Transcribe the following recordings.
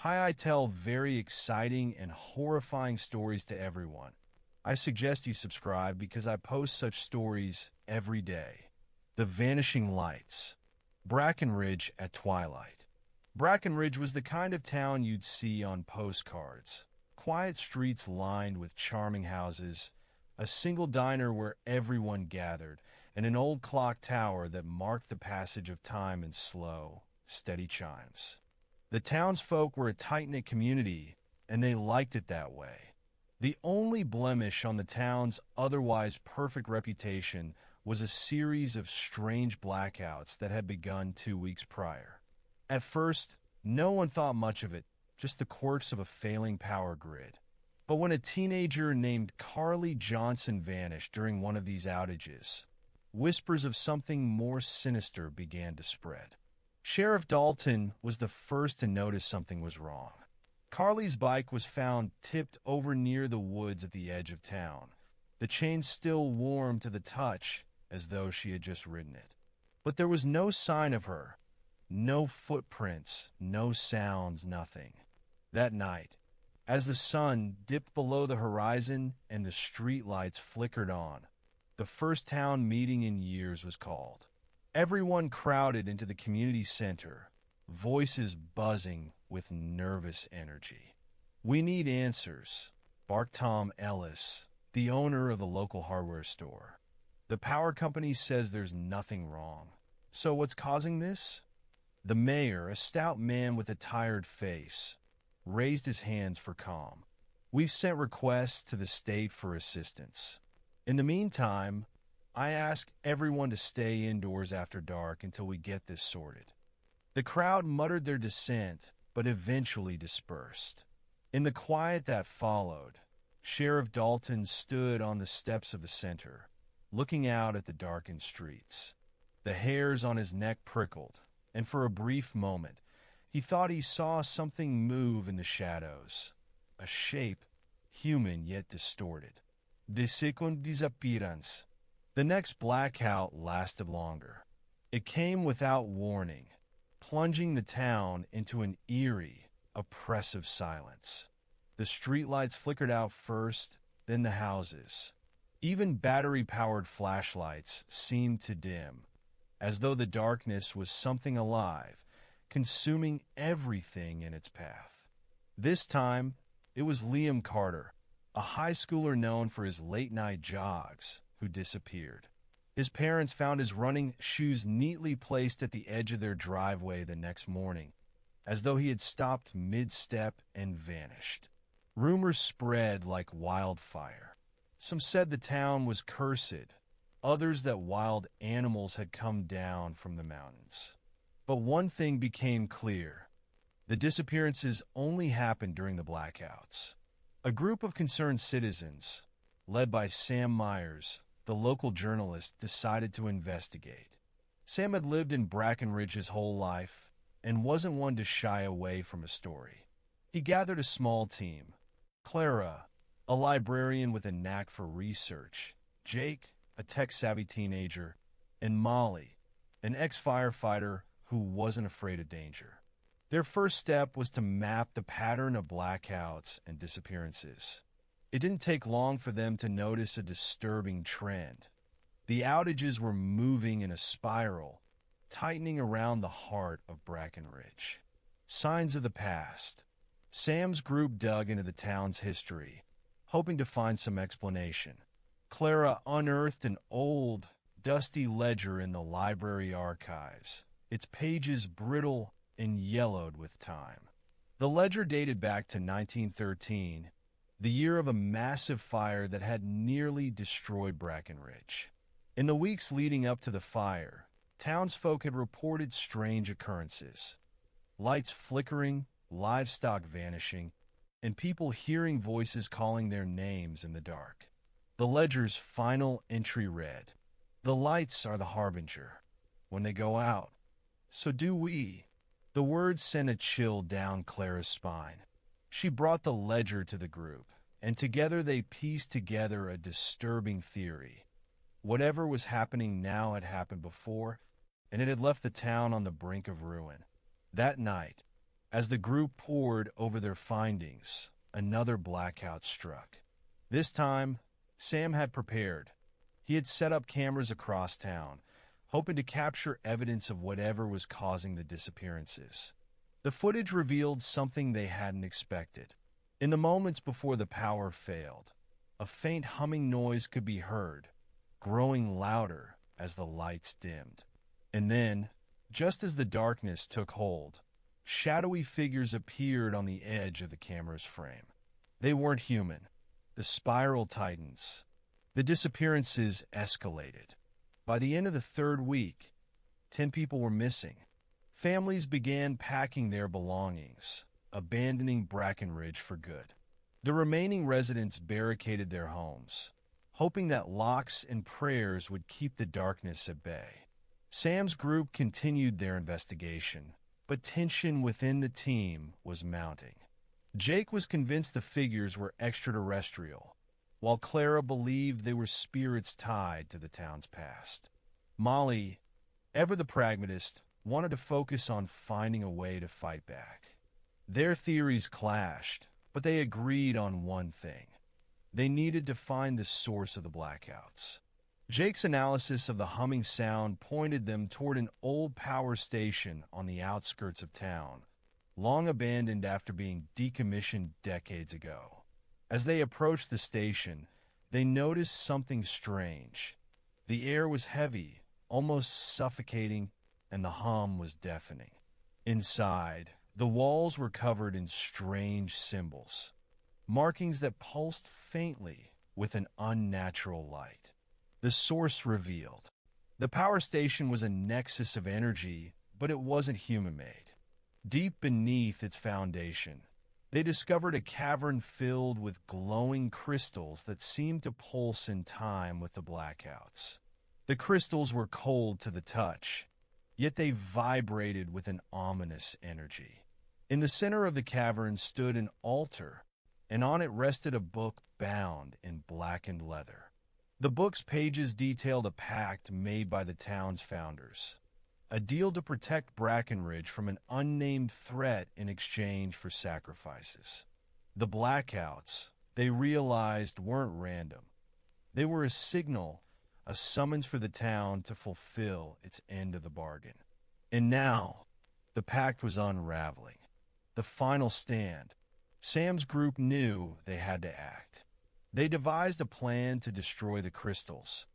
Hi, I tell very exciting and horrifying stories to everyone. I suggest you subscribe because I post such stories every day. The Vanishing Lights. Brackenridge at twilight. Brackenridge was the kind of town you'd see on postcards. Quiet streets lined with charming houses, a single diner where everyone gathered, and an old clock tower that marked the passage of time in slow, steady chimes. The townsfolk were a tight-knit community, and they liked it that way. The only blemish on the town's otherwise perfect reputation was a series of strange blackouts that had begun 2 weeks prior. At first, no one thought much of it, just the quirks of a failing power grid. But when a teenager named Carly Johnson vanished during one of these outages, whispers of something more sinister began to spread. Sheriff Dalton was the first to notice something was wrong. Carly's bike was found tipped over near the woods at the edge of town, the chain still warm to the touch as though she had just ridden it. But there was no sign of her. No footprints, no sounds, nothing. That night, as the sun dipped below the horizon and the streetlights flickered on, the first town meeting in years was called. Everyone crowded into the community center, voices buzzing with nervous energy. "We need answers," barked Tom Ellis, the owner of the local hardware store. "The power company says there's nothing wrong. So what's causing this?" The mayor, a stout man with a tired face, raised his hands for calm. "We've sent requests to the state for assistance. In the meantime, I ask everyone to stay indoors after dark until we get this sorted." The crowd muttered their dissent, but eventually dispersed. In the quiet that followed, Sheriff Dalton stood on the steps of the center, looking out at the darkened streets. The hairs on his neck prickled, and for a brief moment, he thought he saw something move in the shadows. A shape, human yet distorted. The second disappearance. The next blackout lasted longer. It came without warning, plunging the town into an eerie, oppressive silence. The streetlights flickered out first, then the houses. Even battery-powered flashlights seemed to dim, as though the darkness was something alive, consuming everything in its path. This time, it was Liam Carter, a high schooler known for his late-night jogs, who disappeared. His parents found his running shoes neatly placed at the edge of their driveway the next morning, as though he had stopped mid-step and vanished. Rumors spread like wildfire. Some said the town was cursed, others that wild animals had come down from the mountains. But one thing became clear. The disappearances only happened during the blackouts. A group of concerned citizens, led by Sam Myers, the local journalist, decided to investigate. Sam had lived in Brackenridge his whole life and wasn't one to shy away from a story. He gathered a small team. Clara, a librarian with a knack for research, Jake, a tech-savvy teenager, and Molly, an ex-firefighter who wasn't afraid of danger. Their first step was to map the pattern of blackouts and disappearances. It didn't take long for them to notice a disturbing trend. The outages were moving in a spiral, tightening around the heart of Brackenridge. Signs of the past. Sam's group dug into the town's history, hoping to find some explanation. Clara unearthed an old, dusty ledger in the library archives, its pages brittle and yellowed with time. The ledger dated back to 1913, the year of a massive fire that had nearly destroyed Brackenridge. In the weeks leading up to the fire, townsfolk had reported strange occurrences. Lights flickering, livestock vanishing, and people hearing voices calling their names in the dark. The ledger's final entry read, "The lights are the harbinger. When they go out, so do we." The words sent a chill down Clara's spine. She brought the ledger to the group, and together they pieced together a disturbing theory. Whatever was happening now had happened before, and it had left the town on the brink of ruin. That night, As the group pored over their findings, another blackout struck. This time, Sam had prepared. He had set up cameras across town, hoping to capture evidence of whatever was causing the disappearances. The footage revealed something they hadn't expected. In the moments before the power failed, a faint humming noise could be heard, growing louder as the lights dimmed. And then, just as the darkness took hold, shadowy figures appeared on the edge of the camera's frame. They weren't human. The spiral tightens. The disappearances escalated. By the end of the third week, 10 people were missing. Families began packing their belongings, abandoning Brackenridge for good. The remaining residents barricaded their homes, hoping that locks and prayers would keep the darkness at bay. Sam's group continued their investigation, but tension within the team was mounting. Jake was convinced the figures were extraterrestrial, while Clara believed they were spirits tied to the town's past. Molly, ever the pragmatist, wanted to focus on finding a way to fight back. Their theories clashed, but they agreed on one thing. They needed to find the source of the blackouts. Jake's analysis of the humming sound pointed them toward an old power station on the outskirts of town, long abandoned after being decommissioned decades ago. As they approached the station, they noticed something strange. The air was heavy, almost suffocating, and the hum was deafening. Inside, the walls were covered in strange symbols, markings that pulsed faintly with an unnatural light. The source revealed. The power station was a nexus of energy, but it wasn't human-made. Deep beneath its foundation, they discovered a cavern filled with glowing crystals that seemed to pulse in time with the blackouts. The crystals were cold to the touch, yet they vibrated with an ominous energy. In the center of the cavern stood an altar, and on it rested a book bound in blackened leather. The book's pages detailed a pact made by the town's founders, a deal to protect Brackenridge from an unnamed threat in exchange for sacrifices. The blackouts, they realized, weren't random. They were a signal, a summons for the town to fulfill its end of the bargain. And now, the pact was unraveling. The final stand. Sam's group knew they had to act. They devised a plan to destroy the crystals,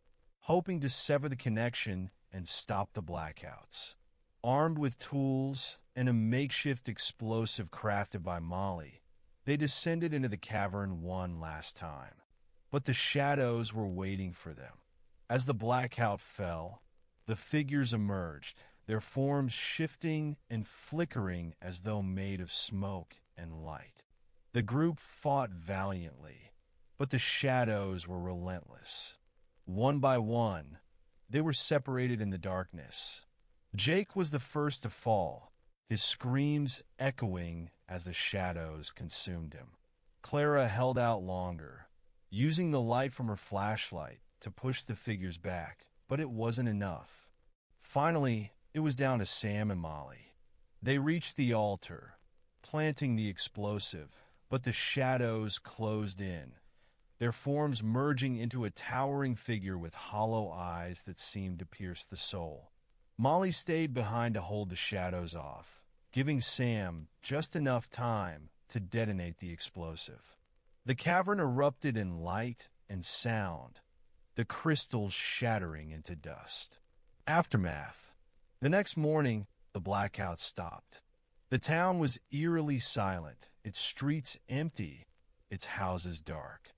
hoping to sever the connection and stop the blackouts. Armed with tools and a makeshift explosive crafted by Molly, they descended into the cavern one last time. But the shadows were waiting for them. As the blackout fell, the figures emerged, their forms shifting and flickering as though made of smoke and light. The group fought valiantly, but the shadows were relentless. One by one, they were separated in the darkness. Jake was the first to fall, his screams echoing as the shadows consumed him. Clara held out longer, using the light from her flashlight to push the figures back, but it wasn't enough. Finally, it was down to Sam and Molly. They reached the altar, planting the explosive, but the shadows closed in, their forms merging into a towering figure with hollow eyes that seemed to pierce the soul. Molly stayed behind to hold the shadows off, giving Sam just enough time to detonate the explosive. The cavern erupted in light and sound, the crystals shattering into dust. Aftermath. The next morning, the blackout stopped. The town was eerily silent, its streets empty, its houses dark.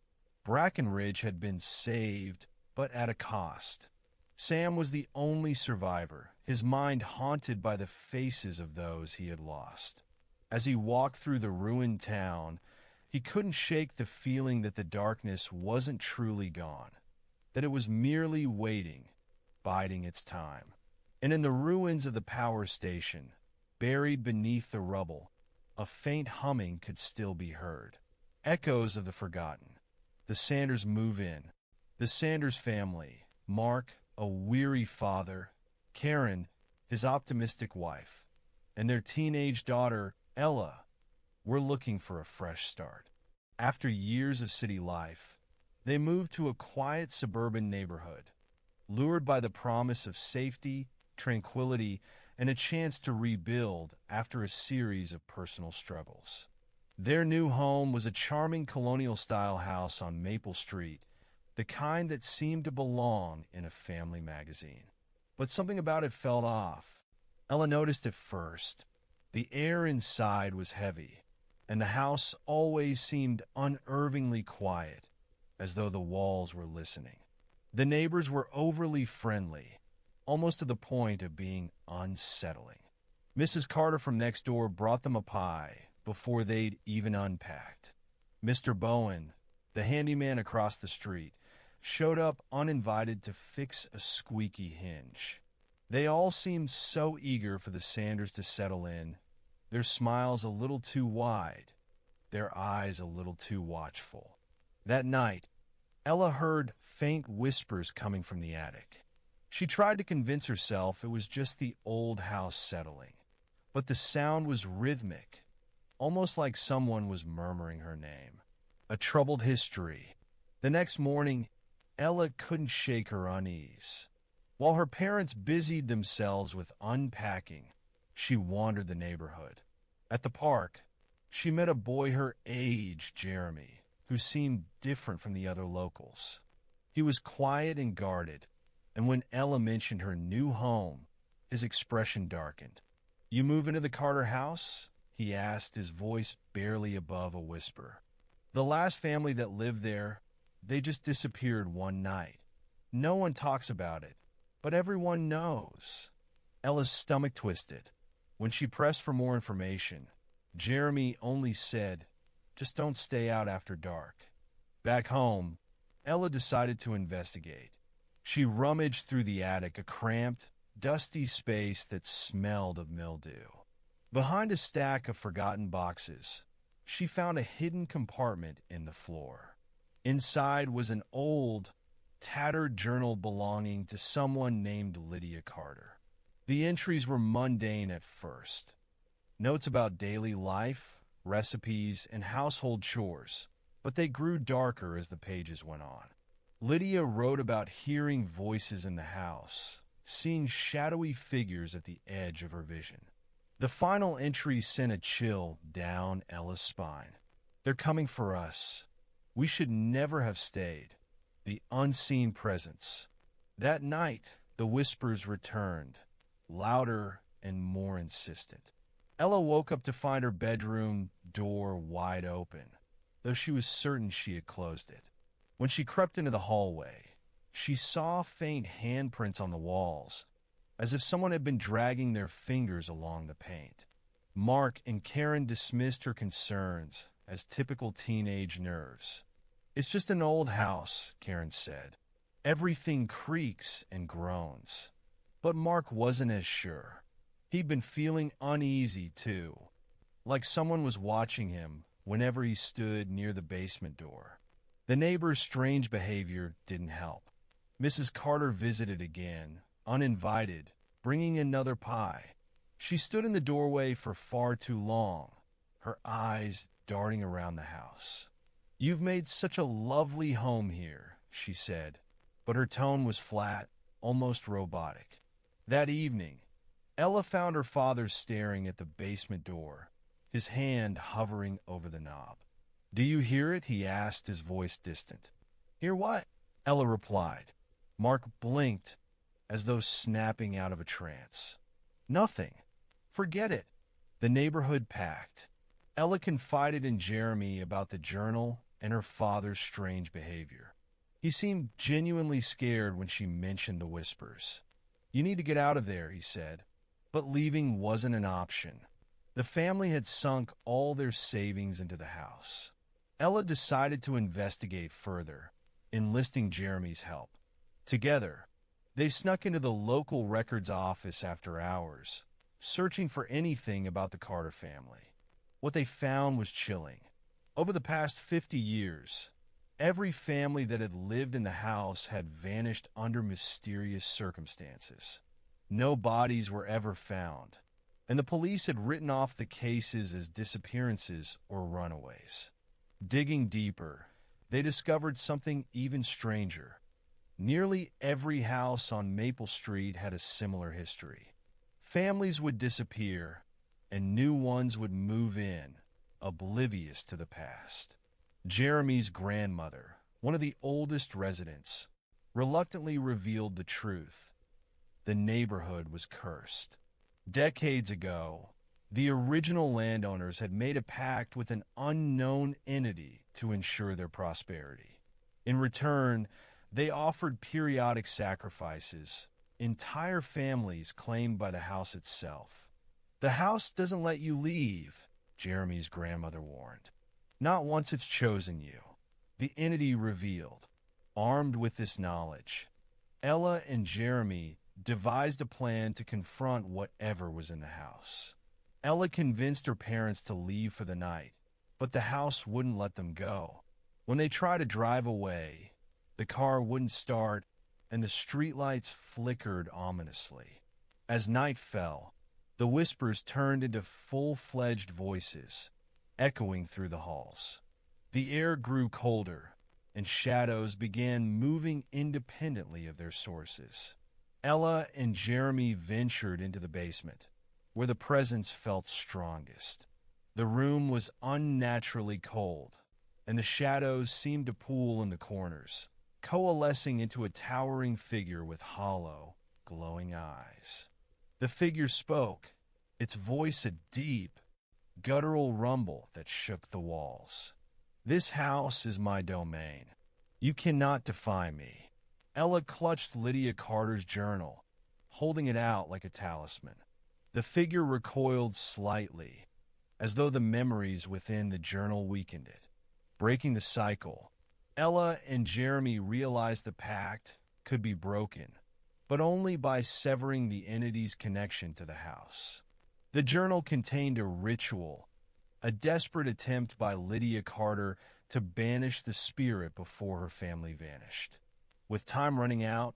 Brackenridge had been saved, but at a cost. Sam was the only survivor, his mind haunted by the faces of those he had lost. As he walked through the ruined town, he couldn't shake the feeling that the darkness wasn't truly gone, that it was merely waiting, biding its time. And in the ruins of the power station, buried beneath the rubble, a faint humming could still be heard. Echoes of the forgotten. The Sanders move in. The Sanders family. Mark, a weary father. Karen, his optimistic wife. And their teenage daughter, Ella, we're looking for a fresh start. After years of city life, they moved to a quiet suburban neighborhood, lured by the promise of safety, tranquility, and a chance to rebuild after a series of personal struggles. Their new home was a charming colonial-style house on Maple Street, the kind that seemed to belong in a family magazine. But something about it felt off. Ella noticed it first. The air inside was heavy, and the house always seemed unnervingly quiet, as though the walls were listening. The neighbors were overly friendly, almost to the point of being unsettling. Mrs. Carter from next door brought them a pie before they'd even unpacked. Mr. Bowen, the handyman across the street, showed up uninvited to fix a squeaky hinge. They all seemed so eager for the Sanders to settle in, their smiles a little too wide, their eyes a little too watchful. That night, Ella heard faint whispers coming from the attic. She tried to convince herself it was just the old house settling, but the sound was rhythmic, almost like someone was murmuring her name. A troubled history. The next morning, Ella couldn't shake her unease. While her parents busied themselves with unpacking, she wandered the neighborhood. At the park, she met a boy her age, Jeremy, who seemed different from the other locals. He was quiet and guarded, and when Ella mentioned her new home, his expression darkened. "You move into the Carter house?" he asked, his voice barely above a whisper. "The last family that lived there, they just disappeared one night. No one talks about it, but everyone knows." Ella's stomach twisted. When she pressed for more information, Jeremy only said, "Just don't stay out after dark." Back home, Ella decided to investigate. She rummaged through the attic, a cramped, dusty space that smelled of mildew. Behind a stack of forgotten boxes, she found a hidden compartment in the floor. Inside was an old, tattered journal belonging to someone named Lydia Carter. The entries were mundane at first. Notes about daily life, recipes, and household chores, but they grew darker as the pages went on. Lydia wrote about hearing voices in the house, seeing shadowy figures at the edge of her vision. The final entry sent a chill down Ella's spine. "They're coming for us. We should never have stayed." The unseen presence. That night, the whispers returned, louder and more insistent. Ella woke up to find her bedroom door wide open, though she was certain she had closed it. When she crept into the hallway, she saw faint handprints on the walls, as if someone had been dragging their fingers along the paint. Mark and Karen dismissed her concerns as typical teenage nerves. "It's just an old house," Karen said. "Everything creaks and groans." But Mark wasn't as sure. He'd been feeling uneasy, too, like someone was watching him whenever he stood near the basement door. The neighbor's strange behavior didn't help. Mrs. Carter visited again, uninvited, bringing another pie. She stood in the doorway for far too long, her eyes darting around the house. "You've made such a lovely home here," she said, but her tone was flat, almost robotic. That evening, Ella found her father staring at the basement door, his hand hovering over the knob. "Do you hear it?" he asked, his voice distant. "Hear what?" Ella replied. Mark blinked, as though snapping out of a trance. "Nothing. Forget it." The neighborhood packed. Ella confided in Jeremy about the journal and her father's strange behavior. He seemed genuinely scared when she mentioned the whispers. "You need to get out of there," he said. But leaving wasn't an option. The family had sunk all their savings into the house. Ella decided to investigate further, enlisting Jeremy's help. Together, they snuck into the local records office after hours, searching for anything about the Carter family. What they found was chilling. Over the past 50 years, every family that had lived in the house had vanished under mysterious circumstances. No bodies were ever found, and the police had written off the cases as disappearances or runaways. Digging deeper, they discovered something even stranger. Nearly every house on Maple Street had a similar history. Families would disappear, and new ones would move in, oblivious to the past. Jeremy's grandmother, one of the oldest residents, reluctantly revealed the truth. The neighborhood was cursed. Decades ago, the original landowners had made a pact with an unknown entity to ensure their prosperity. In return, they offered periodic sacrifices, entire families claimed by the house itself. "The house doesn't let you leave," Jeremy's grandmother warned. "Not once it's chosen you," the entity revealed. Armed with this knowledge, Ella and Jeremy devised a plan to confront whatever was in the house. Ella convinced her parents to leave for the night, but the house wouldn't let them go. When they tried to drive away, the car wouldn't start and the streetlights flickered ominously. As night fell, the whispers turned into full-fledged voices, echoing through the halls. The air grew colder, and shadows began moving independently of their sources. Ella and Jeremy ventured into the basement, where the presence felt strongest. The room was unnaturally cold, and the shadows seemed to pool in the corners, coalescing into a towering figure with hollow, glowing eyes. The figure spoke, its voice a deep, guttural rumble that shook the walls. "This house is my domain. You cannot defy me." Ella clutched Lydia Carter's journal, holding it out like a talisman. The figure recoiled slightly, as though the memories within the journal weakened it. Breaking the cycle, Ella and Jeremy realized the pact could be broken, but only by severing the entity's connection to the house. The journal contained a ritual, a desperate attempt by Lydia Carter to banish the spirit before her family vanished. With time running out,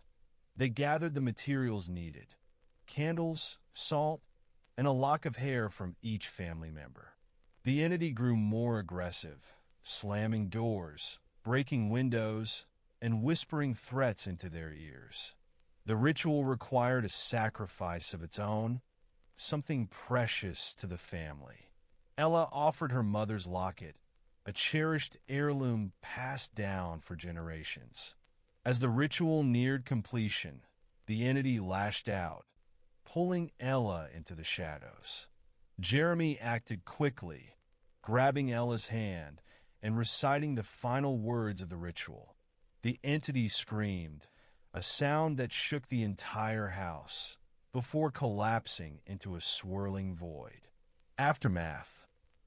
they gathered the materials needed: candles, salt, and a lock of hair from each family member. The entity grew more aggressive, slamming doors, breaking windows, and whispering threats into their ears. The ritual required a sacrifice of its own, something precious to the family. Ella offered her mother's locket, a cherished heirloom passed down for generations. As the ritual neared completion, the entity lashed out, pulling Ella into the shadows. Jeremy acted quickly, grabbing Ella's hand and reciting the final words of the ritual. The entity screamed, a sound that shook the entire house, before collapsing into a swirling void. Aftermath.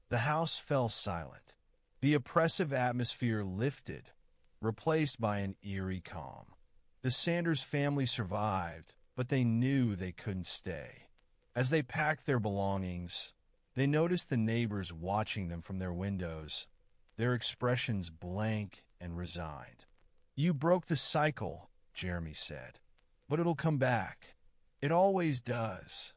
The house fell silent. The oppressive atmosphere lifted, replaced by an eerie calm. The Sanders family survived, but they knew they couldn't stay. As they packed their belongings, they noticed the neighbors watching them from their windows, their expressions blank and resigned. "You broke the cycle," Jeremy said, "but it'll come back. It always does."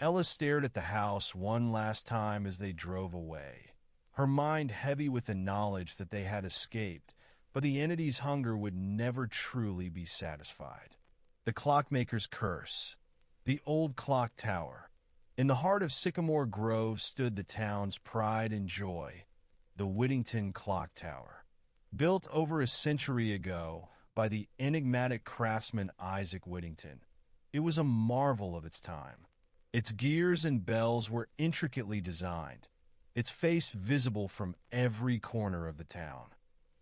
Ella stared at the house one last time as they drove away, her mind heavy with the knowledge that they had escaped, but the entity's hunger would never truly be satisfied. The clockmaker's curse. The old clock tower. In the heart of Sycamore Grove stood the town's pride and joy, the Whittington Clock Tower. Built over a century ago by the enigmatic craftsman Isaac Whittington, it was a marvel of its time. Its gears and bells were intricately designed, its face visible from every corner of the town.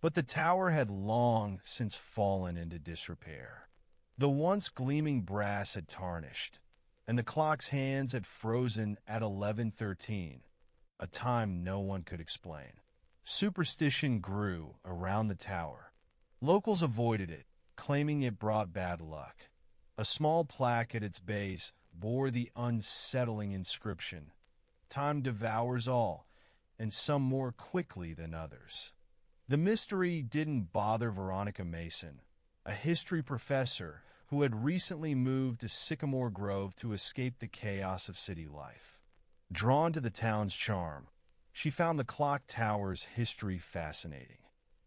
But the tower had long since fallen into disrepair. The once gleaming brass had tarnished, and the clock's hands had frozen at 11:13, a time no one could explain. Superstition grew around the tower. Locals avoided it, claiming it brought bad luck. A small plaque at its base bore the unsettling inscription, "Time devours all, and some more quickly than others." The mystery didn't bother Veronica Mason, a history professor who had recently moved to Sycamore Grove to escape the chaos of city life. Drawn to the town's charm, she found the clock tower's history fascinating.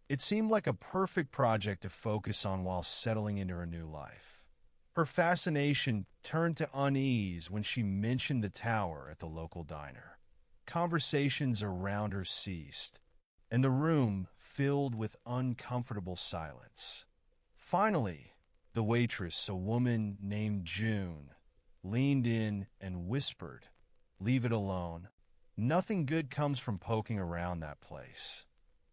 It seemed like a perfect project to focus on while settling into her new life. Her fascination turned to unease when she mentioned the tower at the local diner. Conversations around her ceased, and the room filled with uncomfortable silence. Finally, the waitress, a woman named June, leaned in and whispered, "Leave it alone. Nothing good comes from poking around that place."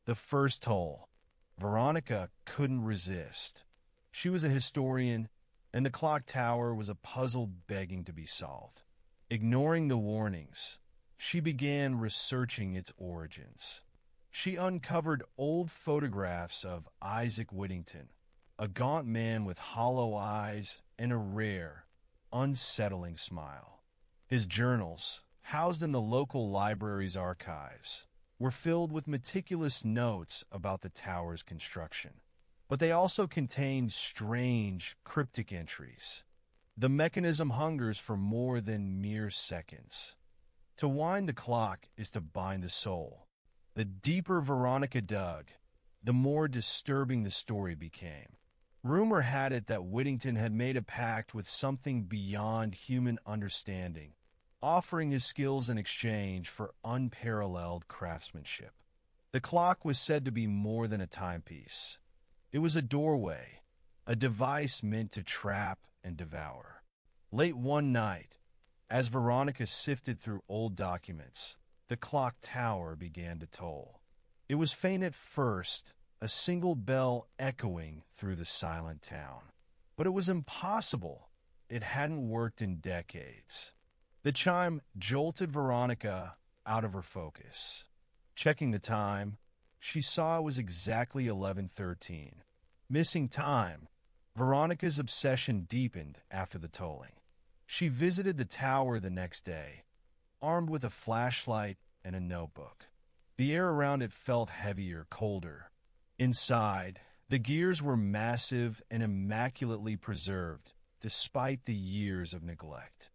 The first toll. Veronica couldn't resist. She was a historian, and the clock tower was a puzzle begging to be solved. Ignoring the warnings, she began researching its origins. She uncovered old photographs of Isaac Whittington, a gaunt man with hollow eyes and a rare, unsettling smile. His journals, housed in the local library's archives, were filled with meticulous notes about the tower's construction. But they also contained strange, cryptic entries. The mechanism hungers for more than mere seconds. To wind the clock is to bind the soul. The deeper Veronica dug, the more disturbing the story became. Rumor had it that Whittington had made a pact with something beyond human understanding, offering his skills in exchange for unparalleled craftsmanship. The clock was said to be more than a timepiece. It was a doorway, a device meant to trap and devour. Late one night, as Veronica sifted through old documents, the clock tower began to toll. It was faint at first, a single bell echoing through the silent town. But it was impossible. It hadn't worked in decades. The chime jolted Veronica out of her focus. Checking the time, she saw it was exactly 11:13. Missing time, Veronica's obsession deepened after the tolling. She visited the tower the next day, armed with a flashlight and a notebook. The air around it felt heavier, colder. Inside, the gears were massive and immaculately preserved, despite the years of neglect.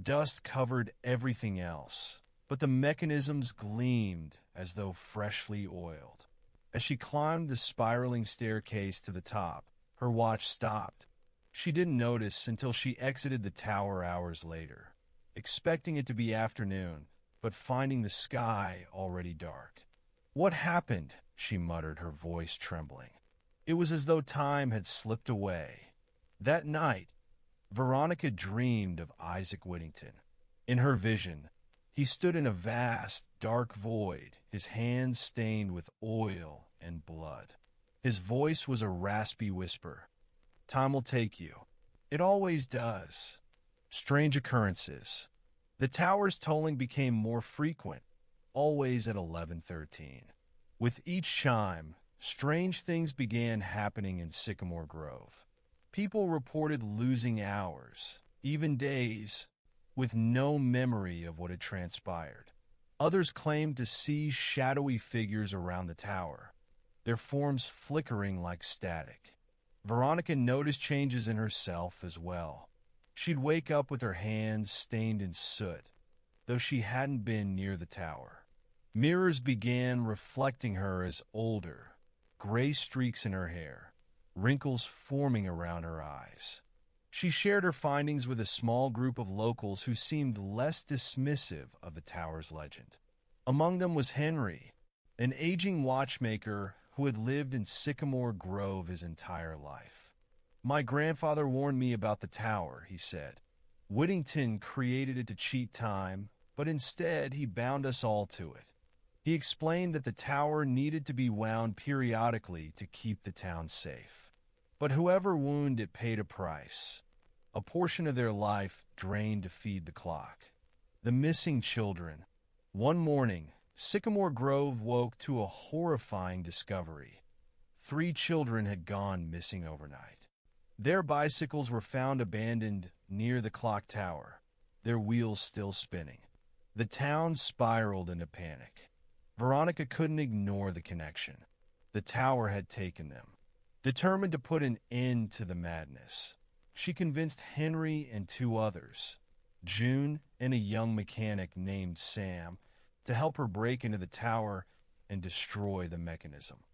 Dust covered everything else, but the mechanisms gleamed as though freshly oiled. As she climbed the spiraling staircase to the top, her watch stopped. She didn't notice until she exited the tower hours later, expecting it to be afternoon, but finding the sky already dark. "What happened?" she muttered, her voice trembling. It was as though time had slipped away. That night, Veronica dreamed of Isaac Whittington. In her vision, he stood in a vast, dark void, his hands stained with oil and blood. His voice was a raspy whisper. "Time will take you. It always does." Strange occurrences. The tower's tolling became more frequent, always at 11:13. With each chime, strange things began happening in Sycamore Grove. People reported losing hours, even days, with no memory of what had transpired. Others claimed to see shadowy figures around the tower, their forms flickering like static. Veronica noticed changes in herself as well. She'd wake up with her hands stained in soot, though she hadn't been near the tower. Mirrors began reflecting her as older, gray streaks in her hair, wrinkles forming around her eyes. She shared her findings with a small group of locals who seemed less dismissive of the tower's legend. Among them was Henry, an aging watchmaker who had lived in Sycamore Grove his entire life. "My grandfather warned me about the tower," he said. "Whittington created it to cheat time, but instead he bound us all to it." He explained that the tower needed to be wound periodically to keep the town safe. But whoever wound it paid a price. A portion of their life drained to feed the clock. The missing children. One morning, Sycamore Grove woke to a horrifying discovery. 3 children had gone missing overnight. Their bicycles were found abandoned near the clock tower, their wheels still spinning. The town spiraled into panic. Veronica couldn't ignore the connection. The tower had taken them. Determined to put an end to the madness, she convinced Henry and 2 others, June and a young mechanic named Sam to help her break into the tower and destroy the mechanism.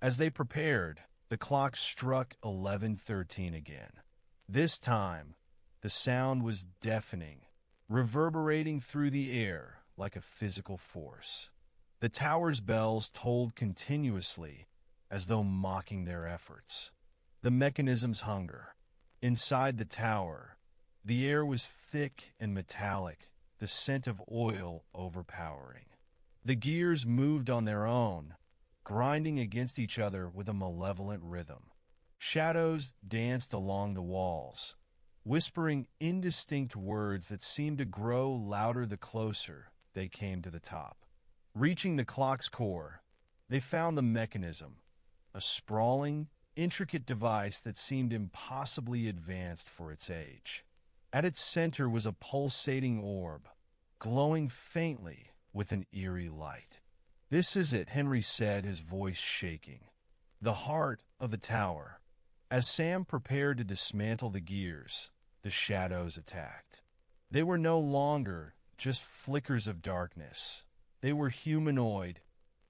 As they prepared, the clock struck 11:13 again. This time, the sound was deafening, reverberating through the air like a physical force. The tower's bells tolled continuously, as though mocking their efforts. The mechanism's hunger. Inside the tower, the air was thick and metallic, the scent of oil overpowering. The gears moved on their own, grinding against each other with a malevolent rhythm. Shadows danced along the walls, whispering indistinct words that seemed to grow louder the closer they came to the top. Reaching the clock's core, they found the mechanism, a sprawling, intricate device that seemed impossibly advanced for its age. At its center was a pulsating orb, glowing faintly with an eerie light. "This is it," Henry said, his voice shaking. The heart of the tower. As Sam prepared to dismantle the gears, the shadows attacked. They were no longer just flickers of darkness. They were humanoid,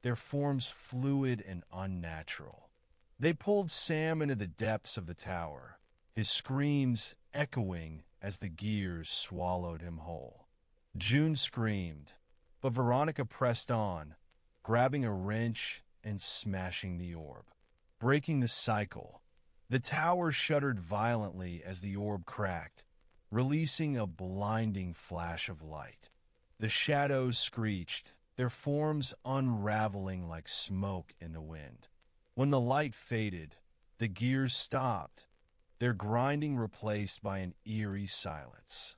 their forms fluid and unnatural. They pulled Sam into the depths of the tower, his screams echoing as the gears swallowed him whole. June screamed, but Veronica pressed on, grabbing a wrench and smashing the orb, breaking the cycle. The tower shuddered violently as the orb cracked, releasing a blinding flash of light. The shadows screeched, their forms unraveling like smoke in the wind. When the light faded, the gears stopped, their grinding replaced by an eerie silence.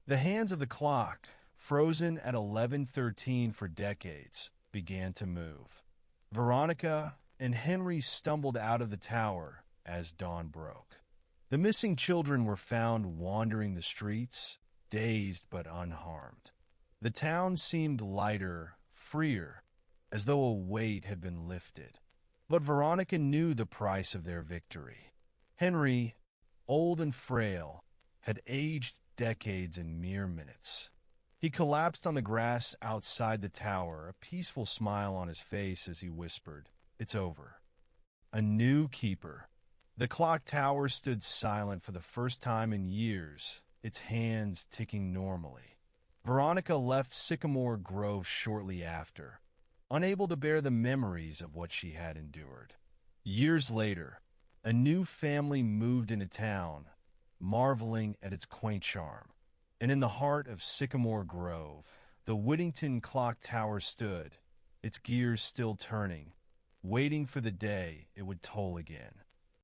The hands of the clock, frozen at 11:13 for decades, began to move. Veronica and Henry stumbled out of the tower as dawn broke. The missing children were found wandering the streets, dazed but unharmed. The town seemed lighter, freer, as though a weight had been lifted. But Veronica knew the price of their victory. Henry, old and frail, had aged decades in mere minutes. He collapsed on the grass outside the tower, a peaceful smile on his face as he whispered, "It's over." A new keeper. The clock tower stood silent for the first time in years, its hands ticking normally. Veronica left Sycamore Grove shortly after, unable to bear the memories of what she had endured. Years later, a new family moved into town, marveling at its quaint charm. And in the heart of Sycamore Grove, the Whittington Clock Tower stood, its gears still turning, waiting for the day it would toll again.